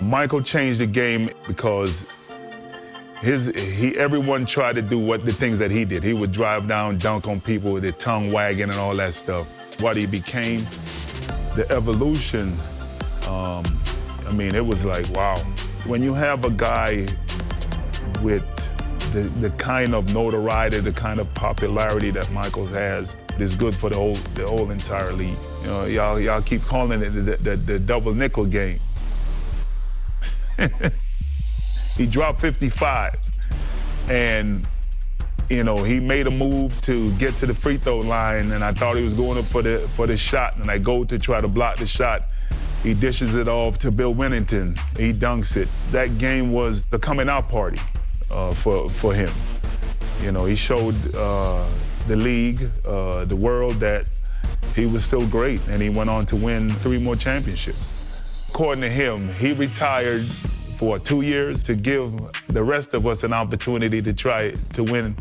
Michael changed the game because everyone tried to do the things that he did. He would drive down, dunk on people with the tongue wagging and all that stuff. What he became, the evolution, I mean, it was like, wow. When you have a guy with the kind of notoriety, the kind of popularity that Michael has, it's good for the whole entire league. You know, y'all keep calling it the double nickel game. He dropped 55, and you know, he made a move to get to the free throw line, and I thought he was going up for the shot, and I go to try to block the shot. He dishes it off to Bill Winnington. He dunks it. That game was the coming out party for him. You know, he showed the league, the world, that he was still great, and he went on to win 3 more championships. According to him, he retired for 2 years to give the rest of us an opportunity to try to win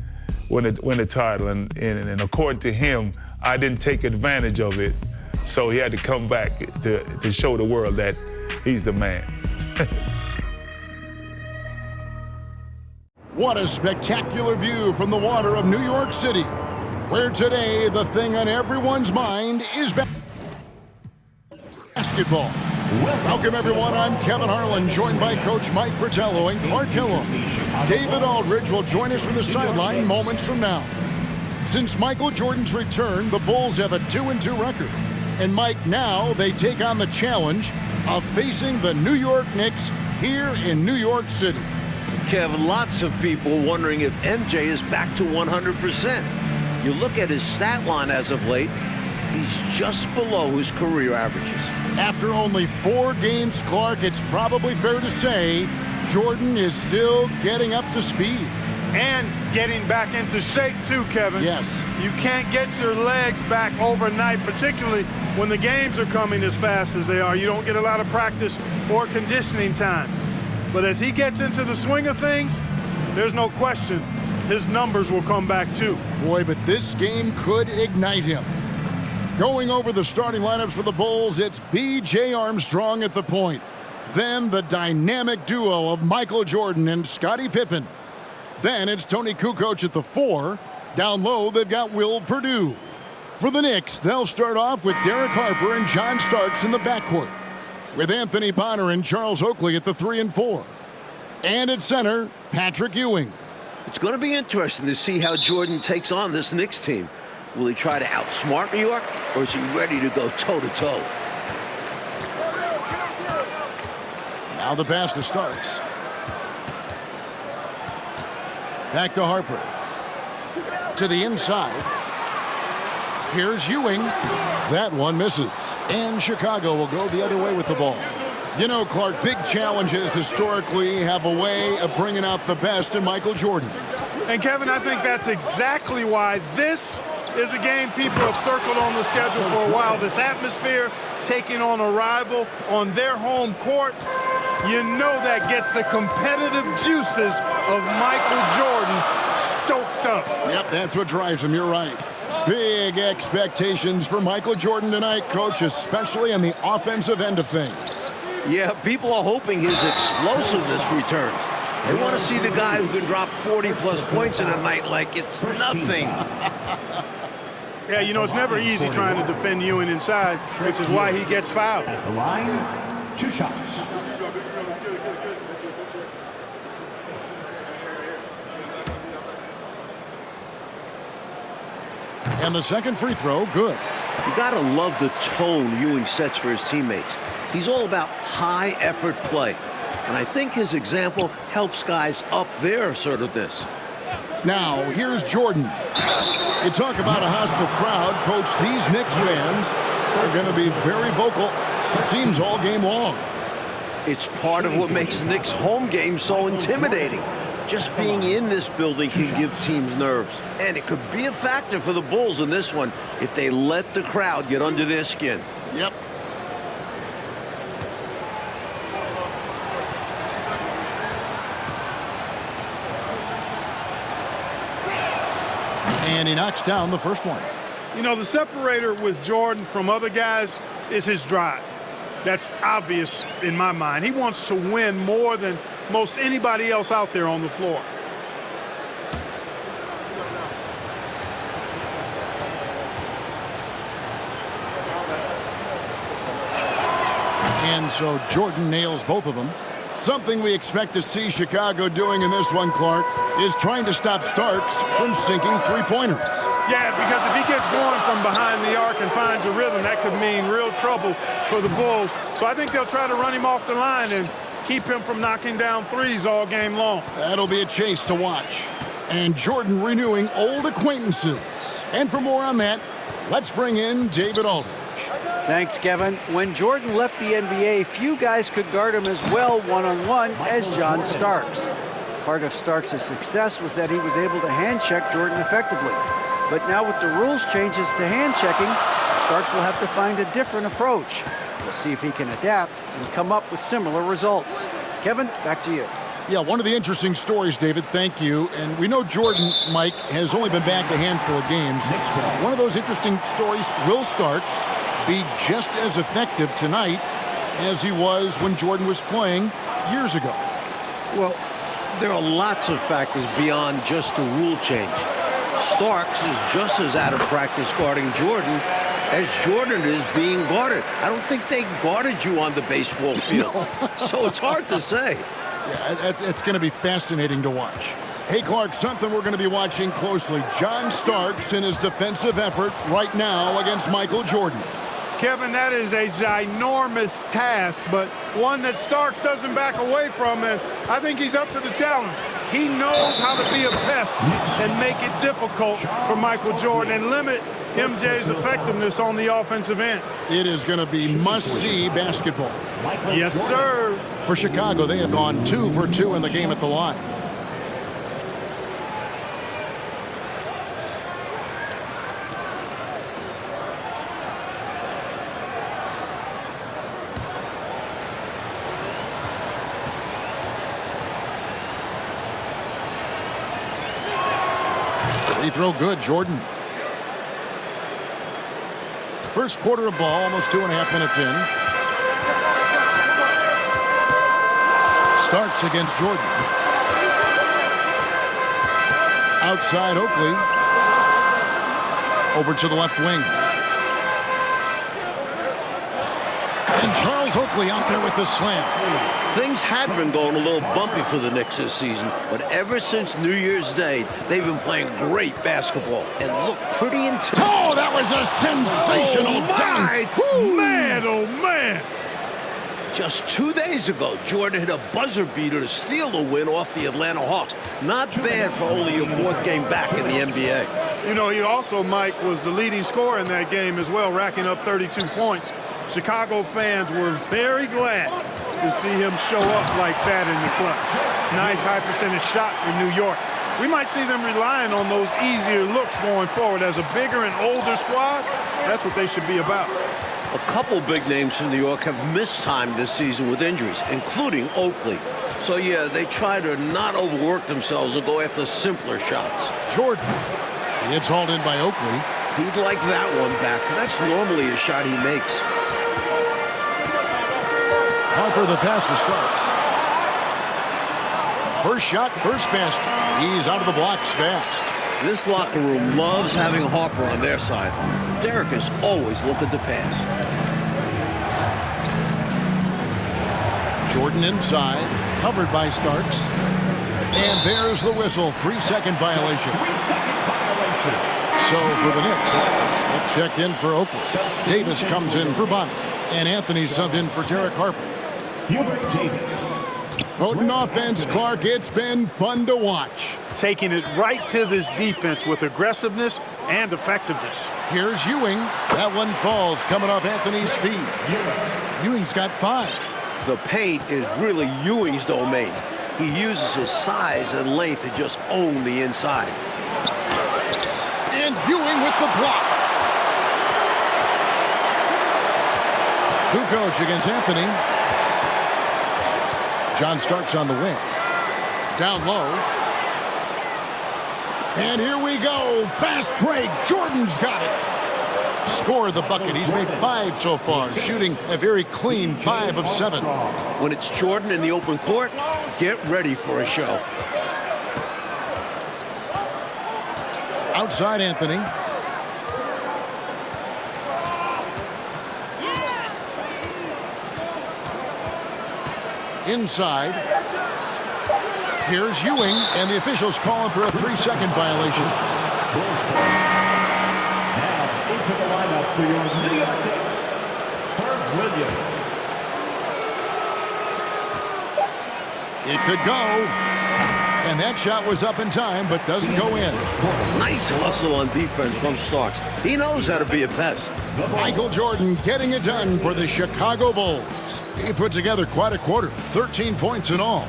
the title. And according to him, I didn't take advantage of it, so he had to come back to show the world that he's the man. What a spectacular view from the water of New York City, where today the thing on everyone's mind is basketball. Welcome, everyone. I'm Kevin Harlan, joined by Coach Mike Fratello and Clark Hillam. David Aldridge will join us from the sideline moments from now. Since Michael Jordan's return, the Bulls have a 2-2 record. And Mike, now they take on the challenge of facing the New York Knicks here in New York City. Kev, lots of people wondering if MJ is back to 100%. You look at his stat line as of late, he's just below his career averages. After only 4 games, Clark, it's probably fair to say Jordan is still getting up to speed. And getting back into shape too, Kevin. Yes. You can't get your legs back overnight, particularly when the games are coming as fast as they are. You don't get a lot of practice or conditioning time. But as he gets into the swing of things, there's no question his numbers will come back too. Boy, but this game could ignite him. Going over the starting lineups for the Bulls, it's B.J. Armstrong at the point. Then the dynamic duo of Michael Jordan and Scottie Pippen. Then it's Tony Kukoc at the 4. Down low, they've got Will Perdue. For the Knicks, they'll start off with Derek Harper and John Starks in the backcourt, with Anthony Bonner and Charles Oakley at the 3 and 4. And at center, Patrick Ewing. It's going to be interesting to see how Jordan takes on this Knicks team. Will he try to outsmart New York, or is he ready to go toe-to-toe? Now the pass to Starks. Back to Harper. To the inside. Here's Ewing. That one misses. And Chicago will go the other way with the ball. You know, Clark, big challenges historically have a way of bringing out the best in Michael Jordan. And Kevin, I think that's exactly why this is a game people have circled on the schedule for a while. This atmosphere, taking on a rival on their home court, you know that gets the competitive juices of Michael Jordan stoked up. Yep, that's what drives him. You're right. Big expectations for Michael Jordan tonight, Coach, especially on the offensive end of things. Yeah, people are hoping his explosiveness returns. They want to see the guy who can drop 40-plus points in a night like it's nothing. Yeah, you know, it's never easy trying to defend Ewing inside, which is why he gets fouled. At the line, 2 shots. And the second free throw, good. You gotta love the tone Ewing sets for his teammates. He's all about high-effort play. And I think his example helps guys up their assertiveness. Now, here's Jordan. You talk about a hostile crowd, Coach. These Knicks fans are going to be very vocal, it seems, all game long. It's part of what makes Knicks' home games so intimidating. Just being in this building can give teams nerves. And it could be a factor for the Bulls in this one if they let the crowd get under their skin. Yep. And he knocks down the first one. You know, the separator with Jordan from other guys is his drive. That's obvious in my mind. He wants to win more than most anybody else out there on the floor. And so Jordan nails both of them. Something we expect to see Chicago doing in this one, Clark, is trying to stop Starks from sinking three-pointers. Yeah, because if he gets going from behind the arc and finds a rhythm, that could mean real trouble for the Bulls. So I think they'll try to run him off the line and keep him from knocking down threes all game long. That'll be a chase to watch. And Jordan renewing old acquaintances. And for more on that, let's bring in David Aldridge. Thanks, Kevin. When Jordan left the NBA, few guys could guard him as well one-on-one as John Starks. Part of Starks' success was that he was able to hand-check Jordan effectively. But now with the rules changes to hand-checking, Starks will have to find a different approach. We'll see if he can adapt and come up with similar results. Kevin, back to you. Yeah, one of the interesting stories, David, thank you. And we know Jordan, Mike, has only been back a handful of games. One of those interesting stories, will Starks be just as effective tonight as he was when Jordan was playing years ago? Well, there are lots of factors beyond just the rule change. Starks is just as out of practice guarding Jordan as Jordan is being guarded. I don't think they guarded you on the baseball field. No. So it's hard to say. Yeah, it's going to be fascinating to watch. Hey, Clark, something we're going to be watching closely. John Starks in his defensive effort right now against Michael Jordan. Kevin, that is a ginormous task, but one that Starks doesn't back away from, and I think he's up to the challenge. He knows how to be a pest and make it difficult for Michael Jordan and limit MJ's effectiveness on the offensive end. It is going to be must-see basketball. Yes, sir. For Chicago, they have gone 2 for 2 in the game at the line. Free throw good, Jordan. First quarter of ball, almost 2.5 minutes in. Starks against Jordan. Outside Oakley. Over to the left wing. And Charles Oakley out there with the slam. Things had been going a little bumpy for the Knicks this season, but ever since New Year's Day, they've been playing great basketball and look pretty intense. Oh, that was a sensational dunk. Man, oh, man. Just 2 days ago, Jordan hit a buzzer beater to steal the win off the Atlanta Hawks. Not bad for only your 4th game back in the NBA. You know, he also, Mike, was the leading scorer in that game as well, racking up 32 points. Chicago fans were very glad to see him show up like that in the clutch. Nice high percentage shot for New York. We might see them relying on those easier looks going forward. As a bigger and older squad, that's what they should be about. A couple big names from New York have missed time this season with injuries, including Oakley. So, yeah, they try to not overwork themselves and go after simpler shots. Jordan. He gets hauled in by Oakley. He'd like that one back. That's normally a shot he makes. Harper the pass to Starks. First shot, first basket. He's out of the blocks fast. This locker room loves having Harper on their side. Derek is always looking to pass. Jordan inside, covered by Starks. And there's the whistle, 3-second violation. So for the Knicks, Smith checked in for Oakley. Davis comes in for Bonner. And Anthony subbed in for Derek Harper. Potent offense, Clark. It's been fun to watch. Taking it right to this defense with aggressiveness and effectiveness. Here's Ewing. That one falls coming off Anthony's feet. Ewing's got 5. The paint is really Ewing's domain. He uses his size and length to just own the inside. And Ewing with the block. Kukoc against Anthony. John Starks on the wing. Down low. And here we go. Fast break. Jordan's got it. scored the bucket. He's made 5 so far, shooting a very clean 5 of 7. When it's Jordan in the open court, get ready for a show. Outside Anthony. Inside. Here's Ewing, and the officials calling for a 3-second violation. Now into the lineup for your New York Knicks, Herb Williams. It could go. And that shot was up in time, but doesn't go in. Nice hustle on defense from Starks. He knows how to be a pest. Michael Jordan getting it done for the Chicago Bulls. He put together quite a quarter, 13 points in all.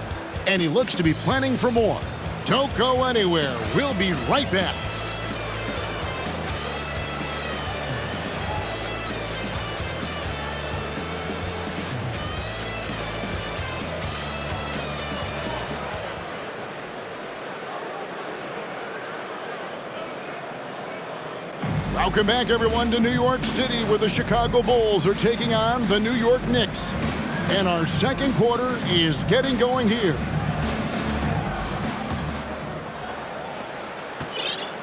And he looks to be planning for more. Don't go anywhere. We'll be right back. Welcome back, everyone, to New York City, where the Chicago Bulls are taking on the New York Knicks. And our second quarter is getting going here.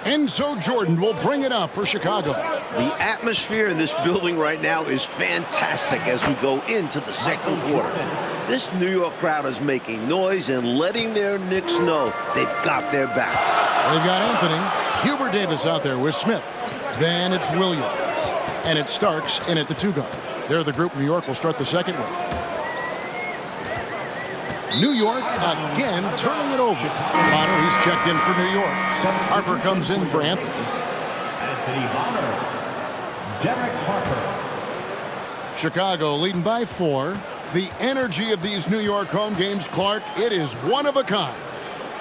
And so Jordan will bring it up for Chicago. The atmosphere in this building right now is fantastic as we go into the second quarter. This New York crowd is making noise and letting their Knicks know they've got their back. They've got Anthony. Hubert Davis out there with Smith. Then it's Williams. And it's Starks in at the 2-guard. They're the group New York will start the second with. New York again turning it over. Bonner, he's checked in for New York. Harper comes in for Anthony. Anthony Bonner. Derek Harper. Chicago leading by 4. The energy of these New York home games, Clark, it is one of a kind.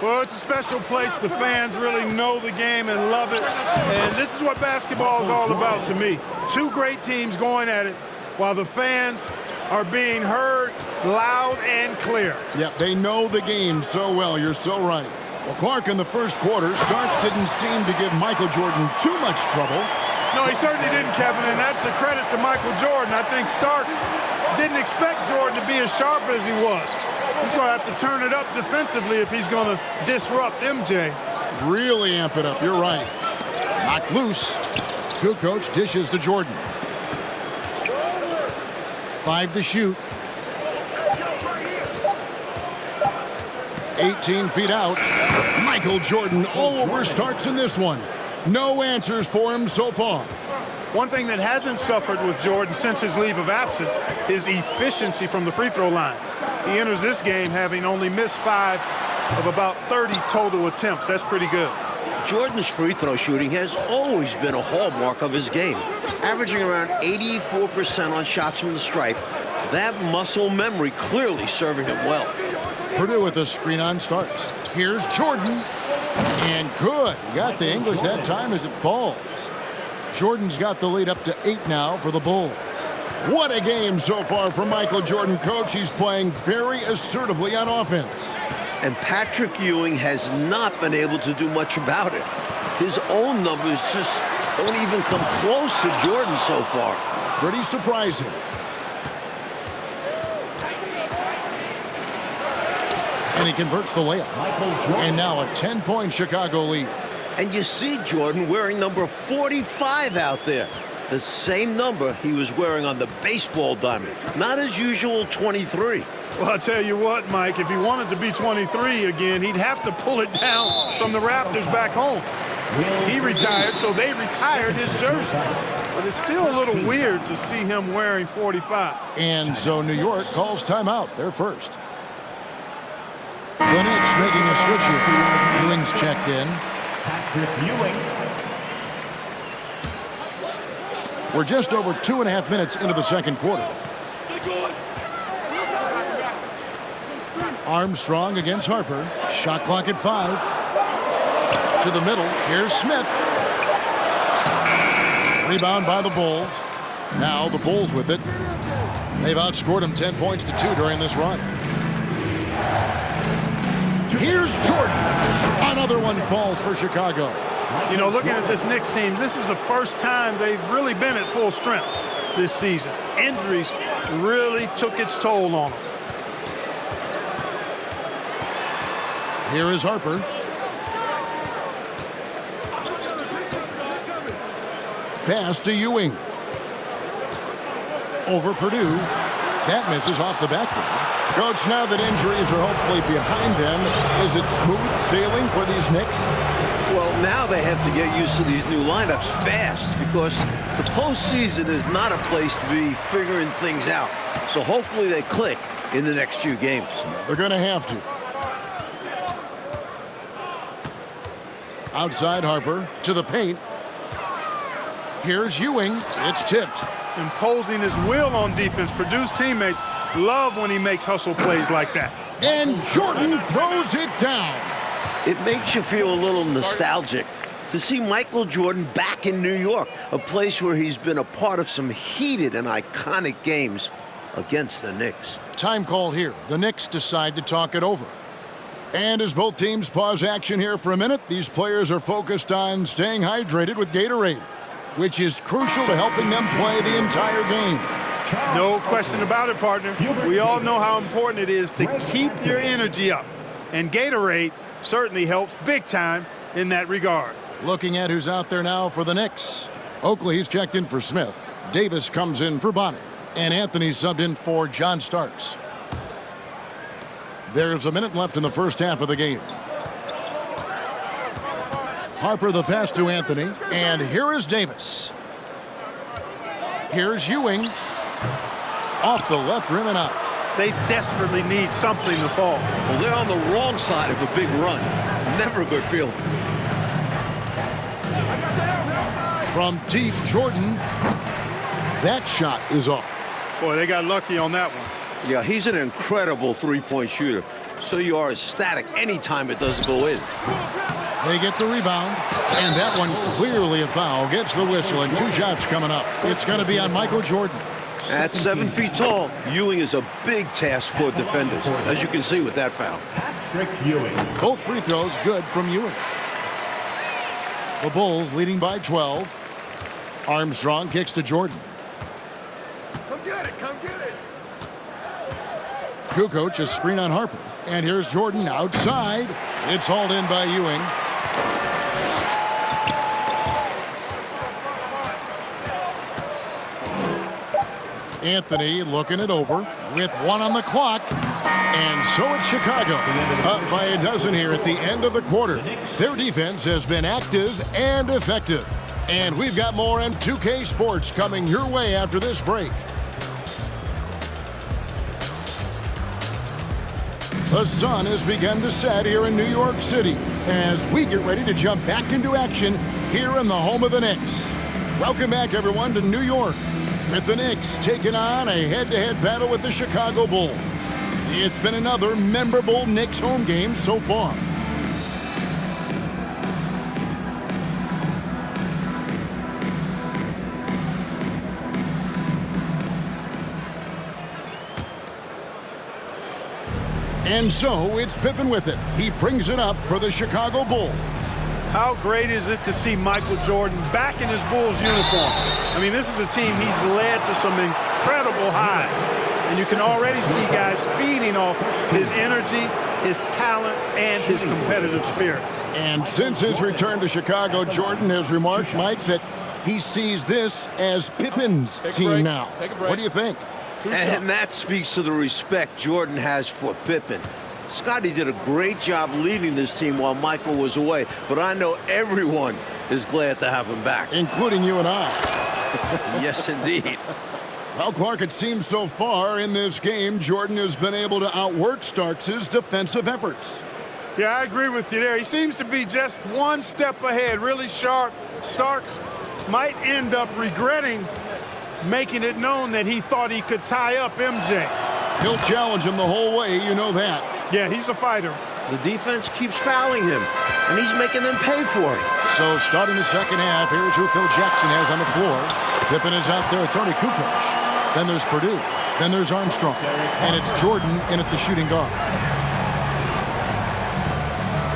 Well, it's a special place. The fans really know the game and love it. And this is what basketball is all about to me. 2 great teams going at it while the fans are being heard loud and clear. Yeah, they know the game so well. You're so right. Well, Clark, in the first quarter, Starks didn't seem to give Michael Jordan too much trouble. No, he certainly didn't, Kevin, and that's a credit to Michael Jordan. I think Starks didn't expect Jordan to be as sharp as he was. He's going to have to turn it up defensively if he's going to disrupt MJ. Really amp it up. You're right. Knocked loose. Kukoc dishes to Jordan. 5 to shoot. 18 feet out. Michael Jordan all over Starks in this one. No answers for him so far. One thing that hasn't suffered with Jordan since his leave of absence is efficiency from the free throw line. He enters this game having only missed 5 of about 30 total attempts. That's pretty good. Jordan's free throw shooting has always been a hallmark of his game, averaging around 84% on shots from the stripe. That muscle memory clearly serving him well. Purdue with a screen on Starks. Here's Jordan. And good. He got the English that time as it falls. Jordan's got the lead up to 8 now for the Bulls. What a game so far for Michael Jordan, coach. He's playing very assertively on offense. And Patrick Ewing has not been able to do much about it. His own numbers just don't even come close to Jordan so far. Pretty surprising. And he converts the layup. And now a 10-point Chicago lead. And you see Jordan wearing number 45 out there. The same number he was wearing on the baseball diamond. Not his usual 23. Well, I'll tell you what, Mike, if he wanted to be 23 again, he'd have to pull it down from the rafters back home. He retired, so they retired his jersey. But it's still a little weird to see him wearing 45. And so New York calls timeout. They're first. The Knicks making a switch here. Ewing's checked in. Patrick Ewing. We're just over 2.5 minutes into the second quarter. Armstrong against Harper. Shot clock at 5. To the middle. Here's Smith. Rebound by the Bulls. Now the Bulls with it. They've outscored them 10 points to 2 during this run. Here's Jordan. Another one falls for Chicago. You know, looking at this Knicks team, this is the first time they've really been at full strength this season. Injuries really took its toll on them. Here is Harper. Pass to Ewing. Over Purdue. That misses off the backboard. Coach, now that injuries are hopefully behind them, is it smooth sailing for these Knicks? Well, now they have to get used to these new lineups fast because the postseason is not a place to be figuring things out. So hopefully they click in the next few games. They're going to have to. Outside Harper to the paint. Here's Ewing. It's tipped. Imposing his will on defense. Purdue's teammates love when he makes hustle plays like that. And Jordan throws it down. It makes you feel a little nostalgic to see Michael Jordan back in New York, a place where he's been a part of some heated and iconic games against the Knicks. Time call here. The Knicks decide to talk it over. And as both teams pause action here for a minute, these players are focused on staying hydrated with Gatorade, which is crucial to helping them play the entire game. No question about it, partner. We all know how important it is to keep your energy up. And Gatorade certainly helps big time in that regard. Looking at who's out there now for the Knicks. Oakley's checked in for Smith. Davis comes in for Bonner. And Anthony subbed in for John Starks. There's a minute left in the first half of the game. Harper the pass to Anthony. And here is Davis. Here's Ewing. Off the left rim and out. They desperately need something to fall. Well, they're on the wrong side of a big run. Never a good feeling. From deep, Jordan. That shot is off. Boy, they got lucky on that one. Yeah, he's an incredible three-point shooter. So you are ecstatic anytime it doesn't go in. They get the rebound. And that one clearly a foul. Gets the whistle and 2 shots coming up. It's going to be on Michael Jordan. At 7 feet tall, Ewing is a big task for defenders, as you can see with that foul. Patrick Ewing. Both free throws good from Ewing. The Bulls leading by 12. Armstrong kicks to Jordan. Come get it, come get it. Kukoc a screen on Harper. And here's Jordan outside. It's hauled in by Ewing. Anthony looking it over with 1 on the clock. And so it's Chicago up by a dozen here at the end of the quarter. Their defense has been active and effective. And we've got more on 2K Sports coming your way after this break. The sun has begun to set here in New York City as we get ready to jump back into action here in the home of the Knicks. Welcome back, everyone, to New York, with the Knicks taking on a head-to-head battle with the Chicago Bulls. It's been another memorable Knicks home game so far. And so it's Pippen with it. He brings it up for the Chicago Bulls. How great is it to see Michael Jordan back in his Bulls uniform? I mean, this is a team he's led to some incredible highs. And you can already see guys feeding off his energy, his talent, and his competitive spirit. And since his return to Chicago, Jordan has remarked, Mike, that he sees this as Pippen's team now. What do you think? And that speaks to the respect Jordan has for Pippen. Scotty did a great job leading this team while Michael was away, but I know everyone is glad to have him back. Including you and I. Yes, indeed. Well, Clark, it seems so far in this game, Jordan has been able to outwork Starks' defensive efforts. Yeah, I agree with you there. He seems to be just one step ahead, really sharp. Starks might end up regretting making it known that he thought he could tie up MJ. He'll challenge him the whole way, you know that. Yeah, he's a fighter. The defense keeps fouling him, and he's making them pay for it. So starting the second half, here's who Phil Jackson has on the floor. Pippen is out there with Tony Kukoc. Then there's Purdue. Then there's Armstrong. And it's Jordan in at the shooting guard.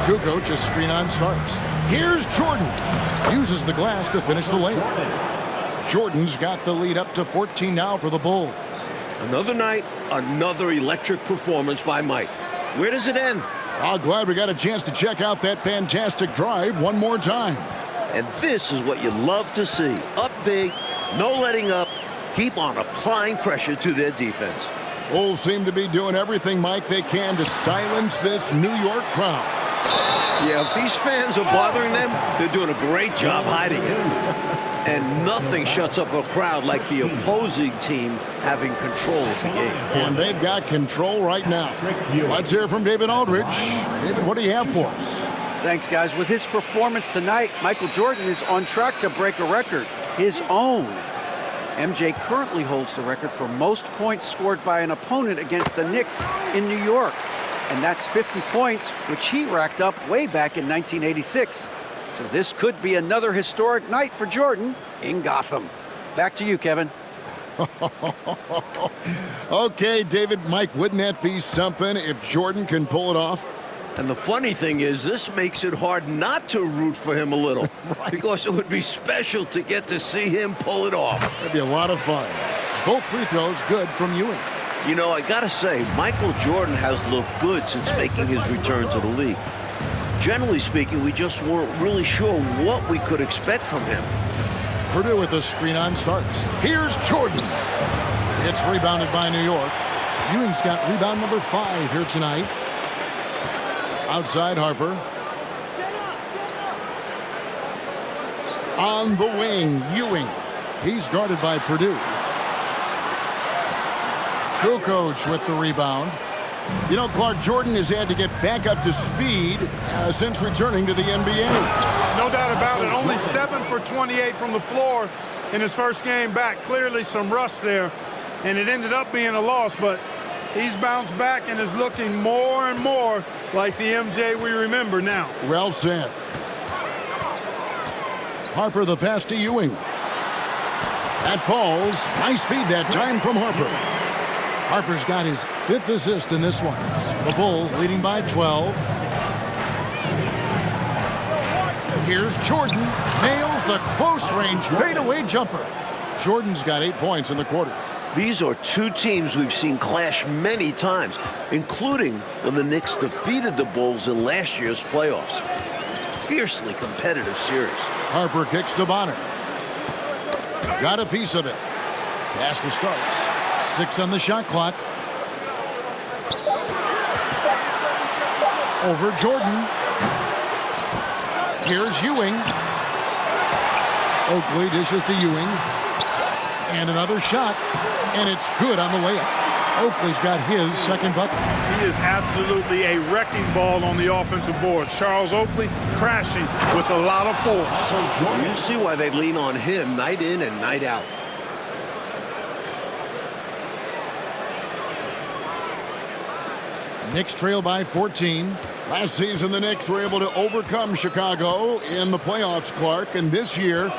Kukoc, a screen on Starks. Here's Jordan. Uses the glass to finish the layup. Jordan's got the lead up to 14 now for the Bulls. Another night, another electric performance by Mike. Where does it end? I'm glad we got a chance to check out that fantastic drive one more time. And this is what you love to see. Up big, no letting up, keep on applying pressure to their defense. Bulls seem to be doing everything, Mike, they can to silence this New York crowd. Yeah, if these fans are bothering them, they're doing a great job hiding it. And nothing shuts up a crowd like the opposing team having control of the game. And they've got control right now. Let's hear from David Aldridge. David, what do you have for us? Thanks, guys. With his performance tonight, Michael Jordan is on track to break a record, his own. MJ currently holds the record for most points scored by an opponent against the Knicks in New York. And that's 50 points, which he racked up way back in 1986. So this could be another historic night for Jordan in Gotham. Back to you, Kevin. Okay, David, Mike, wouldn't that be something if Jordan can pull it off? And the funny thing is, this makes it hard not to root for him a little. Right. Because it would be special to get to see him pull it off. That'd be a lot of fun. Both free throws good from Ewing. You know, I gotta say, Michael Jordan has looked good since making his return to the league. Generally speaking, we just weren't really sure what we could expect from him. Purdue with a screen on Starks. Here's Jordan. It's rebounded by New York. Ewing's got rebound number 5 here tonight. Outside Harper. On the wing, Ewing. He's guarded by Purdue. Kukoc with the rebound. You know, Clark, Jordan has had to get back up to speed since returning to the NBA. No doubt about it. Only 7 for 28 from the floor in his first game back. Clearly some rust there, and it ended up being a loss, but he's bounced back and is looking more and more like the MJ we remember now. Well said. Harper the pass to Ewing. That falls. Nice feed that time from Harper. Harper's got his 5th assist in this one. The Bulls leading by 12. Here's Jordan. Nails the close-range fadeaway jumper. Jordan's got 8 points in the quarter. These are two teams we've seen clash many times, including when the Knicks defeated the Bulls in last year's playoffs. Fiercely competitive series. Harper kicks to Bonner. Got a piece of it. Pass to Starks. 6 on the shot clock. Over Jordan. Here's Ewing. Oakley dishes to Ewing. And another shot. And it's good on the way up. Oakley's got his second bucket. He is absolutely a wrecking ball on the offensive board. Charles Oakley crashing with a lot of force. You see why they lean on him night in and night out. Knicks trail by 14. Last season, the Knicks were able to overcome Chicago in the playoffs, Clark, and this year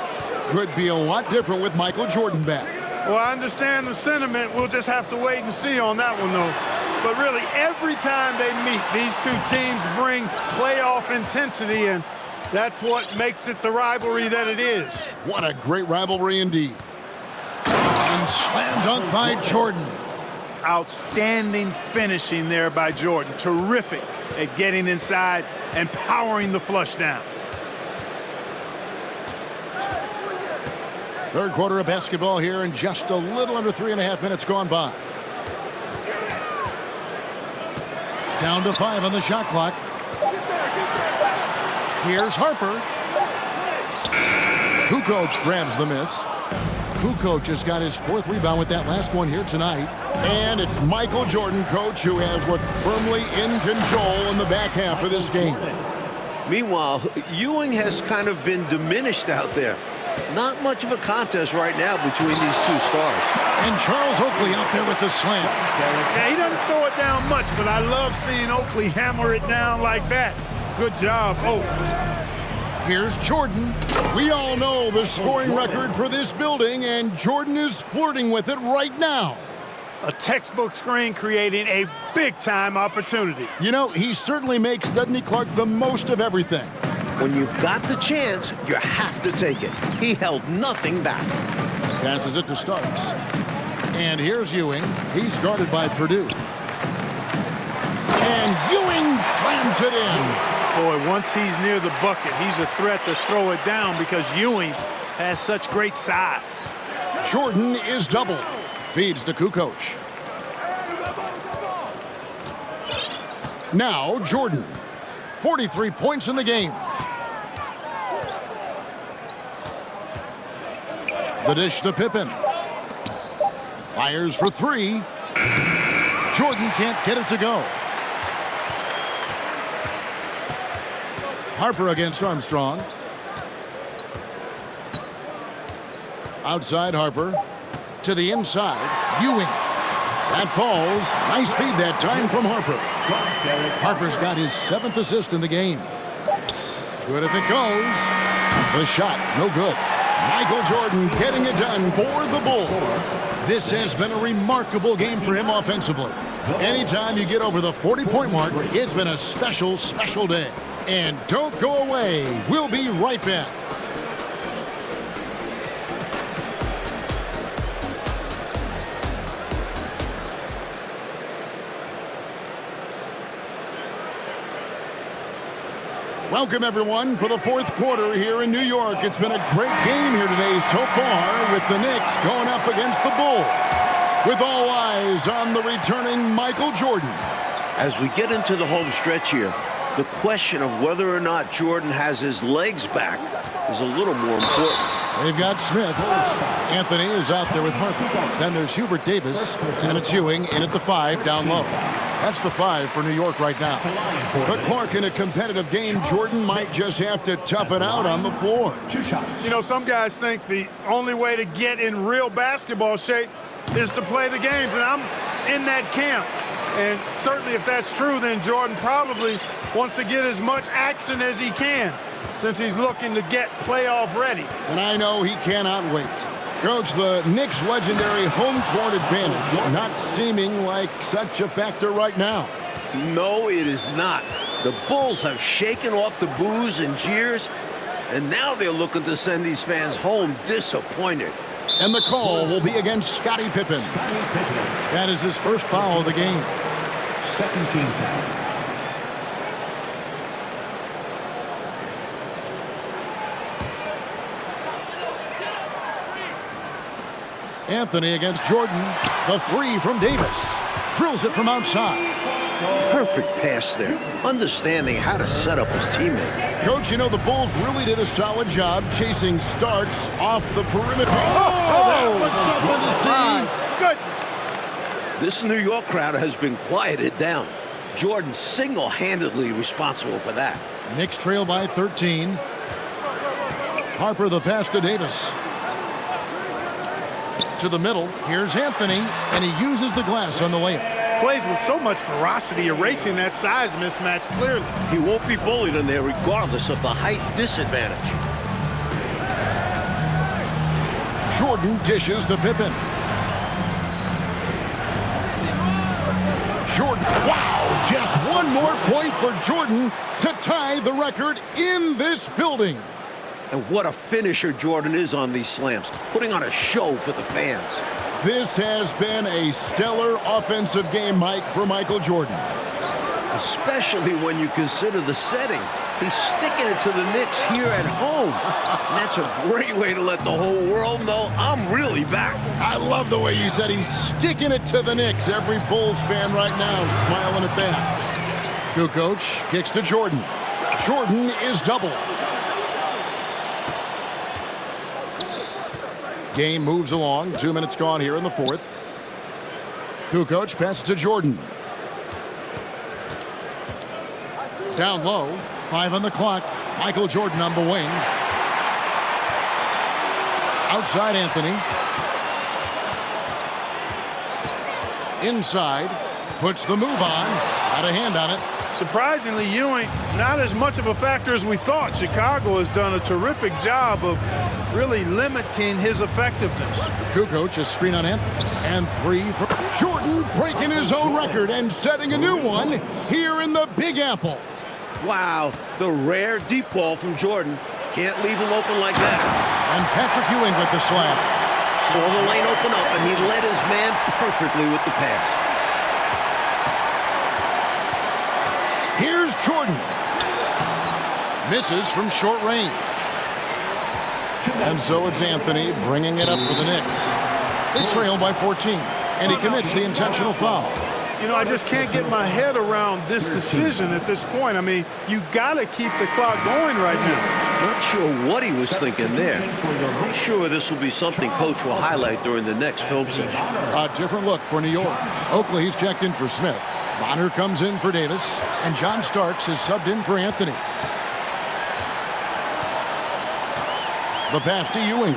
could be a lot different with Michael Jordan back. Well, I understand the sentiment. We'll just have to wait and see on that one, though. But really, every time they meet, these two teams bring playoff intensity, and that's what makes it the rivalry that it is. What a great rivalry indeed. And slam dunk by Jordan. Outstanding finishing there by Jordan. Terrific at getting inside and powering the flush down. Third quarter of basketball here, and just a little under 3.5 minutes gone by. Down to 5 on the shot clock. Here's Harper. Kukoc grabs the miss. Kukoc has got his 4th rebound with that last one here tonight. And it's Michael Jordan, coach, who has looked firmly in control in the back half of this game. Meanwhile, Ewing has kind of been diminished out there. Not much of a contest right now between these two stars. And Charles Oakley out there with the slam. Yeah, he doesn't throw it down much, but I love seeing Oakley hammer it down like that. Good job, Oakley. Here's Jordan. We all know the scoring record for this building, and Jordan is flirting with it right now. A textbook screen creating a big-time opportunity. You know, he certainly makes, doesn't he, Clark, the most of everything. When you've got the chance, you have to take it. He held nothing back. Passes it to Starks. And here's Ewing. He's guarded by Purdue. And Ewing slams it in. Boy, once he's near the bucket, he's a threat to throw it down because Ewing has such great size. Jordan is doubled. Feeds to Kukoc. Now Jordan. 43 points in the game. The dish to Pippen. Fires for three. Jordan can't get it to go. Harper against Armstrong. Outside Harper. To the inside. Ewing. That falls. Nice feed that time from Harper. Harper's got his 7th assist in the game. Good if it goes. The shot, no good. Michael Jordan getting it done for the Bulls. This has been a remarkable game for him offensively. Anytime you get over the 40-point mark, it's been a special, special day. And don't go away. We'll be right back. Welcome, everyone, for the 4th quarter here in New York. It's been a great game here today so far with the Knicks going up against the Bulls. With all eyes on the returning Michael Jordan. As we get into the home stretch here, the question of whether or not Jordan has his legs back is a little more important. They've got Smith. Anthony is out there with Harper. Then there's Hubert Davis, and it's Ewing in at the 5 down low. That's the 5 for New York right now. But Clark, in a competitive game, Jordan might just have to tough it out on the floor. You know, some guys think the only way to get in real basketball shape is to play the games, and I'm in that camp. And certainly if that's true, then Jordan probably wants to get as much action as he can since he's looking to get playoff ready. And I know he cannot wait. Coach, the Knicks' legendary home court advantage not seeming like such a factor right now. No, it is not. The Bulls have shaken off the boos and jeers, and now they're looking to send these fans home disappointed. And the call will be against Scottie Pippen. That is his first foul of the game. Second team foul. Anthony against Jordan. The 3 from Davis. Drills it from outside. Perfect pass there. Understanding how to set up his teammate. Coach, you know, the Bulls really did a solid job chasing Starks off the perimeter. That was something to see. Goodness. This New York crowd has been quieted down. Jordan single-handedly responsible for that. Knicks trail by 13. Harper the pass to Davis. To the middle. Here's Anthony, and he uses the glass on the layup. Plays with so much ferocity, erasing that size mismatch clearly. He won't be bullied in there regardless of the height disadvantage. Jordan dishes to Pippen. Jordan, wow, just one more point for Jordan to tie the record in this building. And what a finisher Jordan is on these slams, putting on a show for the fans. This has been a stellar offensive game, Mike, for Michael Jordan. Especially when you consider the setting. He's sticking it to the Knicks here at home. And that's a great way to let the whole world know I'm really back. I love the way you said he's sticking it to the Knicks. Every Bulls fan right now smiling at that. Kukoc kicks to Jordan. Jordan is doubled. Game moves along. 2 minutes gone here in the 4th. Kukoc passes to Jordan. Down low. 5 on the clock. Michael Jordan on the wing. Outside Anthony. Inside. Puts the move on. Got a hand on it. Surprisingly, Ewing, not as much of a factor as we thought. Chicago has done a terrific job of really limiting his effectiveness. Kukoc, a screen on Anthony. And 3 for Jordan, breaking his own record and setting a new one here in the Big Apple. Wow, the rare deep ball from Jordan. Can't leave him open like that. And Patrick Ewing with the slam. Saw the lane open up, and he led his man perfectly with the pass. Here's Jordan. Misses from short range. And so it's Anthony bringing it up for the Knicks. They trail by 14, and he commits the intentional foul. You know, I just can't get my head around this decision at this point. I mean, you got to keep the clock going right now. Not sure what he was thinking there. I'm sure this will be something Coach will highlight during the next film session. A different look for New York. Oakley, he's checked in for Smith. Bonner comes in for Davis, and John Starks is subbed in for Anthony. The pass to Ewing.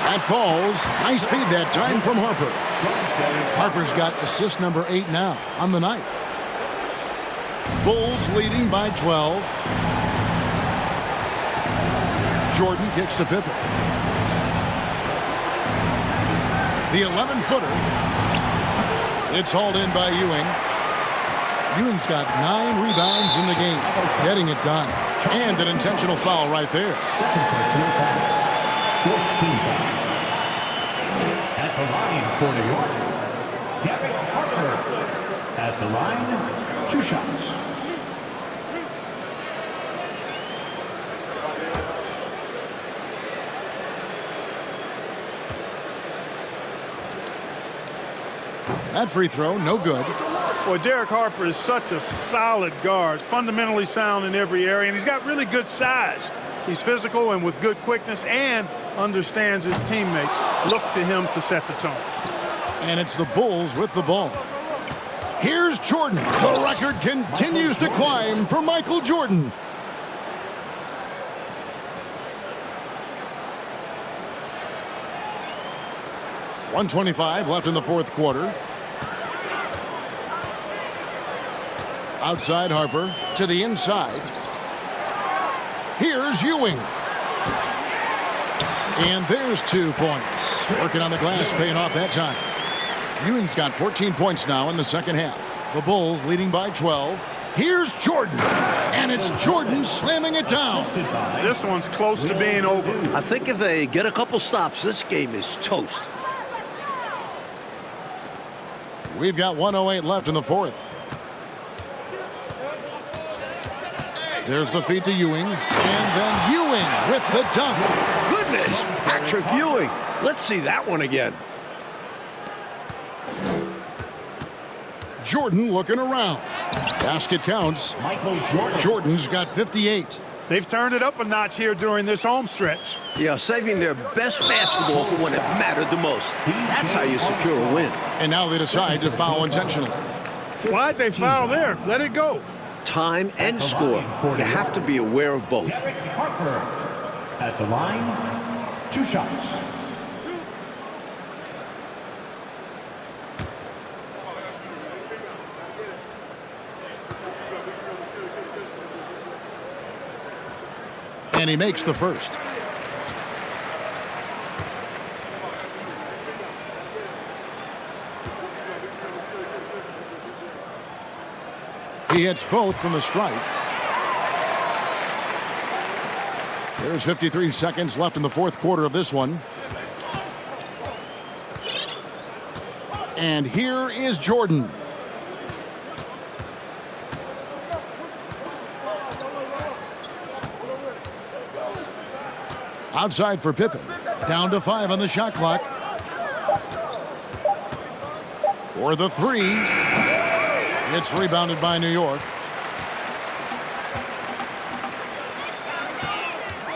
That falls. Nice feed that time from Harper. Harper's got assist number 8 now on the night. Bulls leading by 12. Jordan kicks to Pippen. The 11-footer. It's hauled in by Ewing. Ewing's got 9 rebounds in the game, getting it done. And an intentional foul right there. At the line for New York, Derek Harper. At the line, 2 shots. That free throw, no good. Boy, Derek Harper is such a solid guard, fundamentally sound in every area, and he's got really good size. He's physical and with good quickness and understands his teammates. Look to him to set the tone. And it's the Bulls with the ball. Here's Jordan. The record continues to climb for Michael Jordan. .125 left in the fourth quarter. Outside Harper to the inside. Here's Ewing. And there's 2 points. Working on the glass, paying off that time. Ewing's got 14 points now in the second half. The Bulls leading by 12. Here's Jordan. And it's Jordan slamming it down. This one's close to being over. I think if they get a couple stops, this game is toast. We've got 1:08 left in the fourth. There's the feed to Ewing. And then Ewing with the dunk. Goodness, Patrick Ewing. Let's see that one again. Jordan looking around. Basket counts. Michael Jordan. Jordan's got 58. They've turned it up a notch here during this home stretch. Yeah, saving their best basketball for when it mattered the most. That's how you secure a win. And now they decide to foul intentionally. Why'd they foul there? Let it go. Time and score. You have to be aware of both. Derek Harper. At the line, 2 shots. And he makes the first. He hits both from the stripe. There's 53 seconds left in the fourth quarter of this one. And here is Jordan. Outside for Pippen. Down to 5 on the shot clock. For the 3. It's rebounded by New York.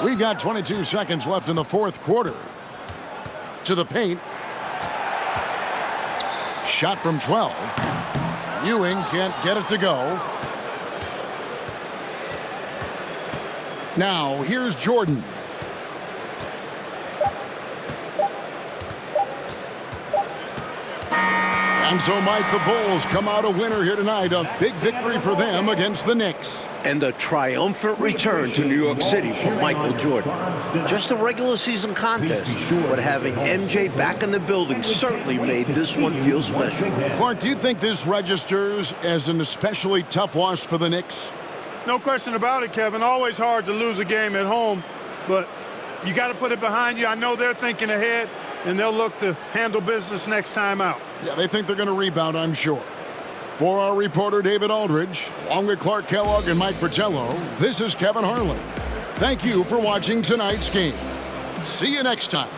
We've got 22 seconds left in the fourth quarter. To the paint. Shot from 12. Ewing can't get it to go. Now, here's Jordan. And so, Mike, the Bulls come out a winner here tonight. A big victory for them against the Knicks. And a triumphant return to New York City for Michael Jordan. Just a regular season contest, but having MJ back in the building certainly made this one feel special. Clark, do you think this registers as an especially tough loss for the Knicks? No question about it, Kevin. Always hard to lose a game at home, but you got to put it behind you. I know they're thinking ahead, and they'll look to handle business next time out. Yeah, they think they're going to rebound, I'm sure. For our reporter, David Aldridge, along with Clark Kellogg and Mike Fratello, this is Kevin Harlan. Thank you for watching tonight's game. See you next time.